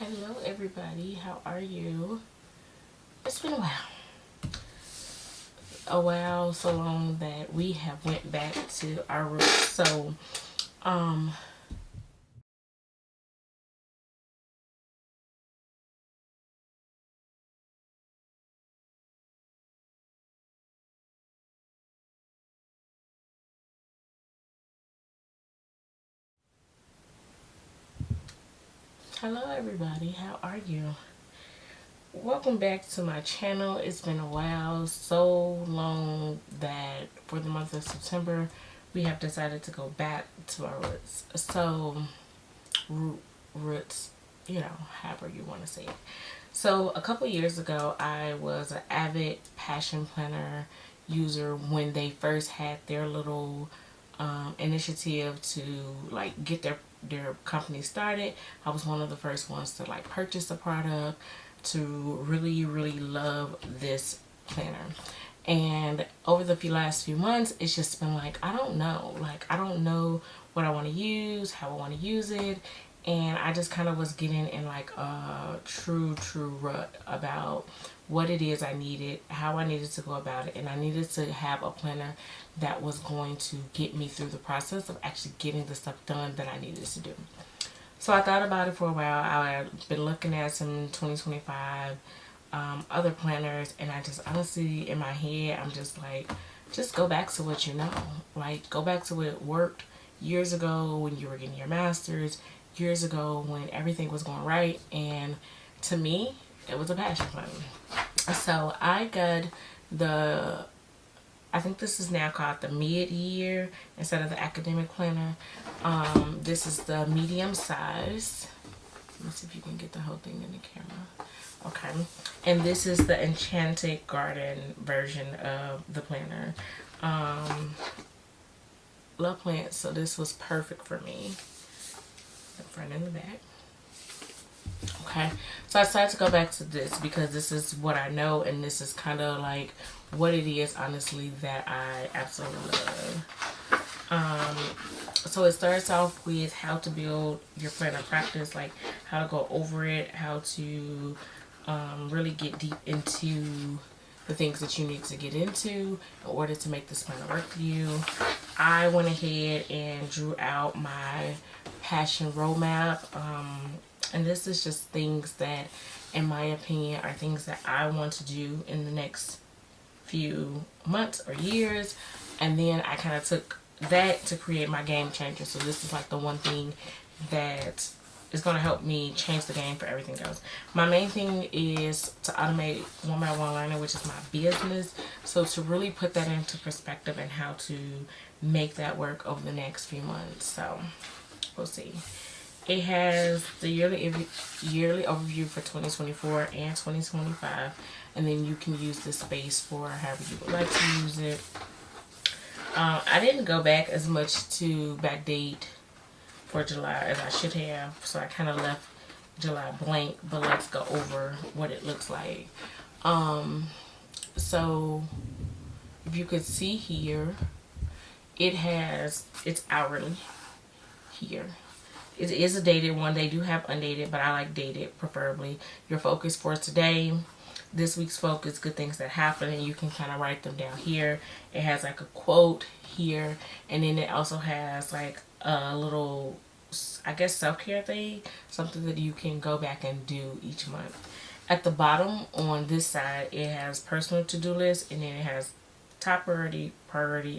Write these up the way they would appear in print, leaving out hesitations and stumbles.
Hello everybody, how are you? It's been a while so long that we have went back to our roots. Um, Hello everybody, how are you? Welcome back to my channel. It's been a while, so long that for the month of September, we have decided to go back to our roots. Roots, however you want to say it. So a couple years ago, I was an avid passion planner user when they first had their little initiative to like get their company started. I was one of the first ones to like purchase the product, to really love this planner. And over the last few months, it's just been like, I don't know. Like, I don't know what I want to use, how I want to use it. And I just kind of was getting in like a true rut about what it is I needed, how I needed to go about it. And I needed to have a planner that was going to get me through the process of actually getting the stuff done that I needed to do. So I thought about it for a while. I've been looking at some 2025 other planners, and I just honestly, in my head, I'm just like, just go back to what you know. Like, go back to what worked years ago when you were getting your master's, years ago when everything was going right. And to me, it was a passion planner. So I got the, I think this is now called the mid-year instead of the academic planner. This is the medium size. Let me see if you can get the whole thing in the camera. Okay. And this is the Enchanted Garden version of the planner. Love plants, so this was perfect for me. The front and the back. Okay, so I decided to go back to this because this is what I know, and this is kind of like what it is, honestly, that I absolutely love. So it starts off with how to build your planner practice, like how to go over it, how to really get deep into the things that you need to get into in order to make this planner work for you. I went ahead and drew out my passion roadmap. And this is just things that, in my opinion, are things that I want to do in the next few months or years. And then I kind of took that to create my game changer. So this is like the one thing that is going to help me change the game for everything else. My main thing is to automate one by one liner, which is my business. So to really put that into perspective and how to make that work over the next few months. So we'll see. It has the yearly overview for 2024 and 2025, and then you can use this space for however you would like to use it. I didn't go back as much to backdate for July as I should have, so I kind of left July blank, but let's go over what it looks like. So if you could see here, it's hourly here. It is a dated one. They do have undated, but I like dated preferably. Your focus for today, this week's focus, good things that happen, and you can kind of write them down here. It has like a quote here, and then it also has like a little, I guess, self-care thing, something that you can go back and do each month. At the bottom on this side, it has personal to-do list, and then it has top priority,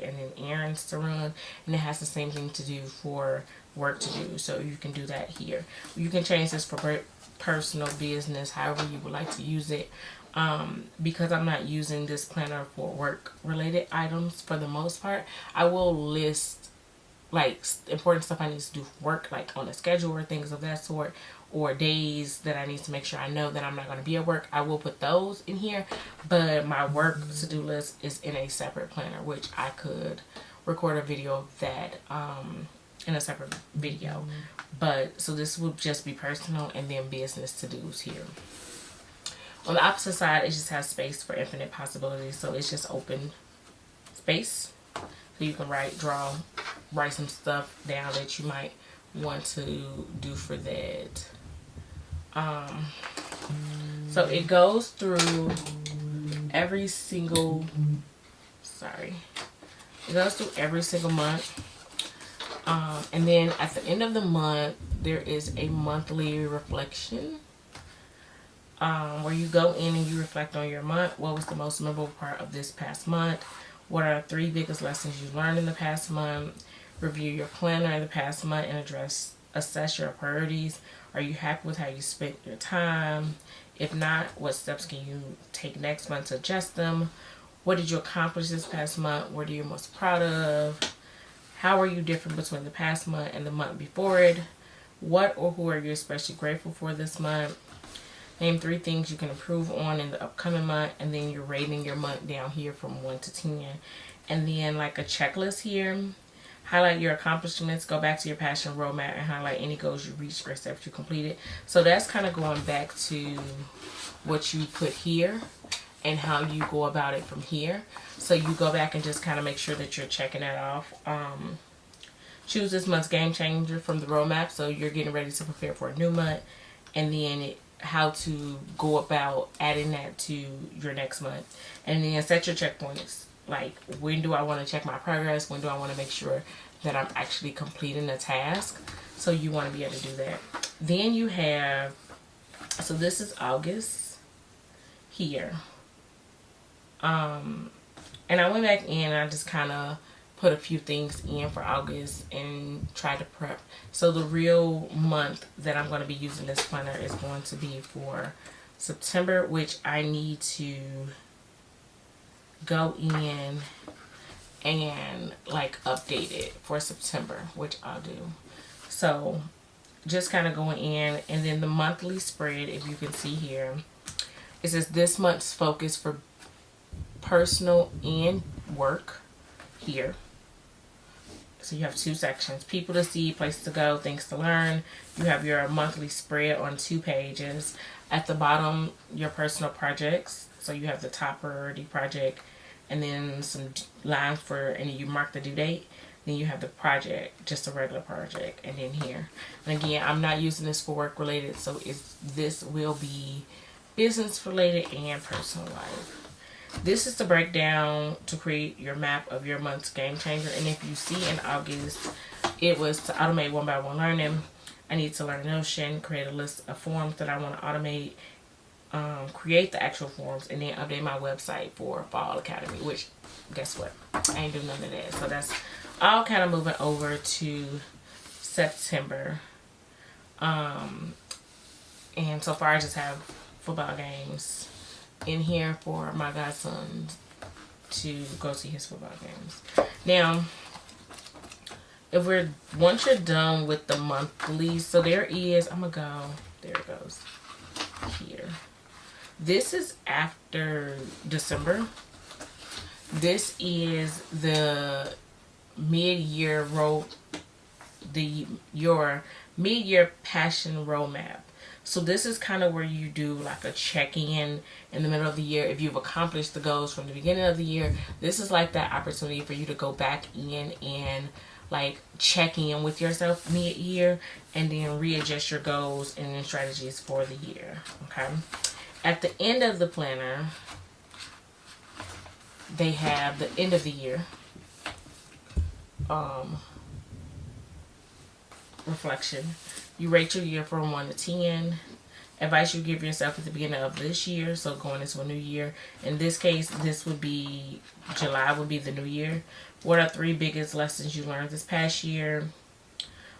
and then errands to run, and it has the same thing to do for work to do. So you can do that here. You can change this for personal, business, however you would like to use it. Because I'm not using this planner for work related items for the most part, I will list like important stuff I need to do for work, like on a schedule or things of that sort, or days that I need to make sure I know that I'm not going to be at work. I will put those in here, but my work to-do list is in a separate planner, which I could record a video of that in a separate video. But so this will just be personal, and then business to-dos here. On the opposite side, it just has space for infinite possibilities, so it's just open space. So you can write some stuff down that you might want to do for that. So it goes through every single, sorry, it goes through every single month. And then at the end of the month, there is a monthly reflection where you go in and you reflect on your month. What was the most memorable part of this past month? What are the 3 biggest lessons you learned in the past month? Review your planner in the past month and assess your priorities. Are you happy with how you spent your time? If not, what steps can you take next month to adjust them? What did you accomplish this past month? What are you most proud of? How are you different between the past month and the month before it? What or who are you especially grateful for this month? Name 3 things you can improve on in the upcoming month, and then you're rating your month down here from 1 to 10. And then like a checklist here. Highlight your accomplishments, go back to your passion roadmap, and highlight any goals you reached or steps you completed. So that's kind of going back to what you put here and how you go about it from here. So you go back and just kind of make sure that you're checking that off. Choose this month's game changer from the roadmap, so you're getting ready to prepare for a new month, and then how to go about adding that to your next month. And then set your checkpoints. Like, when do I want to check my progress? When do I want to make sure that I'm actually completing the task? So you want to be able to do that. Then you have, so this is August here. And I went back in and I just kind of put a few things in for August and try to prep. So the real month that I'm going to be using this planner is going to be for September, which I need to go in and like update it for September, which I'll do. So just kind of going in, and then the monthly spread, if you can see here, it says this month's focus for personal and work here. So you have 2 sections: people to see, places to go, things to learn. You have your monthly spread on 2 pages. At the bottom, your personal projects. So you have the top priority project, and then some lines for, and you mark the due date. Then you have the project, just a regular project, and then here. And again, I'm not using this for work related, so this will be business related and personal life. This is the breakdown to create your map of your month's game changer. And if you see in August, it was to automate 1-by-1 learning. I need to learn Notion, create a list of forms that I want to automate, create the actual forms, and then update my website for Fall Academy, which, guess what? I ain't doing none of that. So that's all kind of moving over to September. And so far I just have football games in here for my godson to go see his football games. Now, once you're done with the monthly, so there is, I'm gonna go, there it goes, here. This is after December. This is the mid-year your mid-year passion roadmap. So this is kind of where you do like a check-in in the middle of the year. If you've accomplished the goals from the beginning of the year, this is like that opportunity for you to go back in and like check in with yourself mid-year, and then readjust your goals and then strategies for the year. Okay. At the end of the planner, they have the end of the year reflection. You rate your year from 1 to 10. Advice you give yourself at the beginning of this year, so going into a new year. In this case, this would be July would be the new year. What are 3 biggest lessons you learned this past year?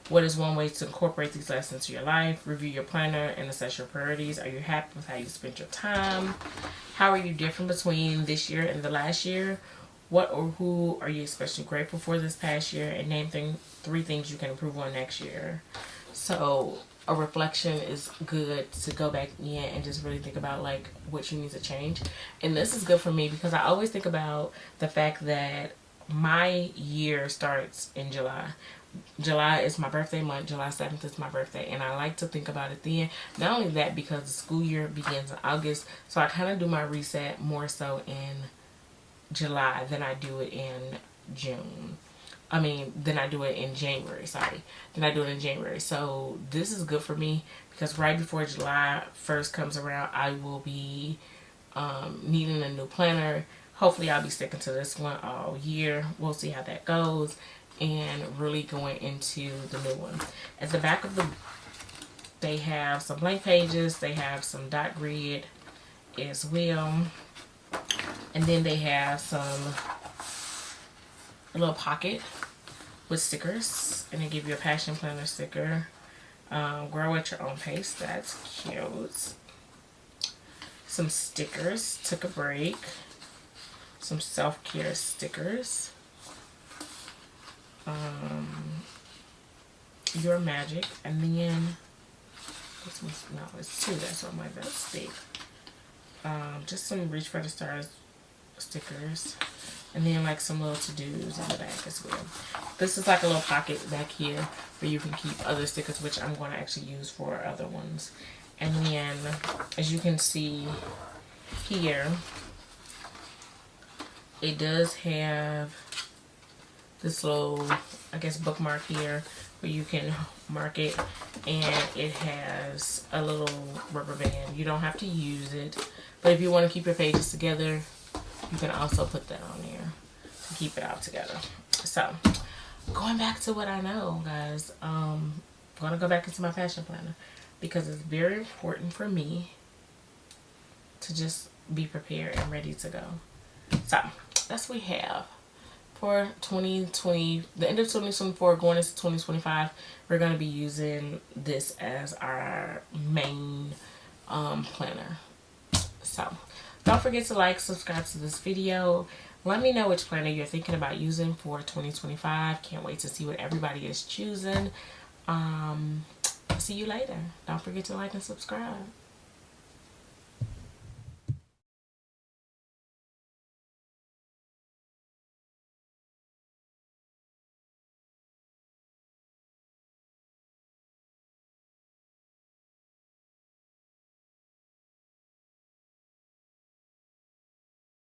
What is one way to incorporate these lessons to your life? Review your planner and assess your priorities. Are you happy with how you spent your time? How are you different between this year and the last year? What or who are you especially grateful for this past year? And name 3 things you can improve on next year. So a reflection is good to go back in and just really think about like what you need to change. And this is good for me because I always think about the fact that my year starts in July. July is my birthday month. July 7th is my birthday, and I like to think about it then. Not only that, because the school year begins in August, so I kind of do my reset more so in July than I do it in June. Then I do it in January, sorry. Then I do it in January. So this is good for me because right before July 1st comes around, I will be needing a new planner. Hopefully I'll be sticking to this one all year. We'll see how that goes. And really going into the new one. At the back of the, they have some blank pages. They have some dot grid as well. And then they have a little pocket with stickers. And they give you a passion planner sticker. Grow at your own pace. That's cute. Some stickers. Took a break. Some self-care stickers. Your Magic. And then this one's, no, it's two. That's on my best stick. Just some Reach for the Stars stickers. And then like some little to-dos in the back as well. This is like a little pocket back here where you can keep other stickers, which I'm going to actually use for other ones. And then, as you can see here, it does have this little, I guess, bookmark here where you can mark it. And it has a little rubber band. You don't have to use it. But if you want to keep your pages together, you can also put that on there to keep it all together. So, going back to what I know, guys. I'm going to go back into my passion planner because it's very important for me to just be prepared and ready to go. So, that's what we have for 2020, the end of 2024 going into 2025. We're going to be using this as our main planner. So, don't forget to like, subscribe to this video. Let me know which planner you're thinking about using for 2025. Can't wait to see what everybody is choosing. See you later. Don't forget to like and subscribe.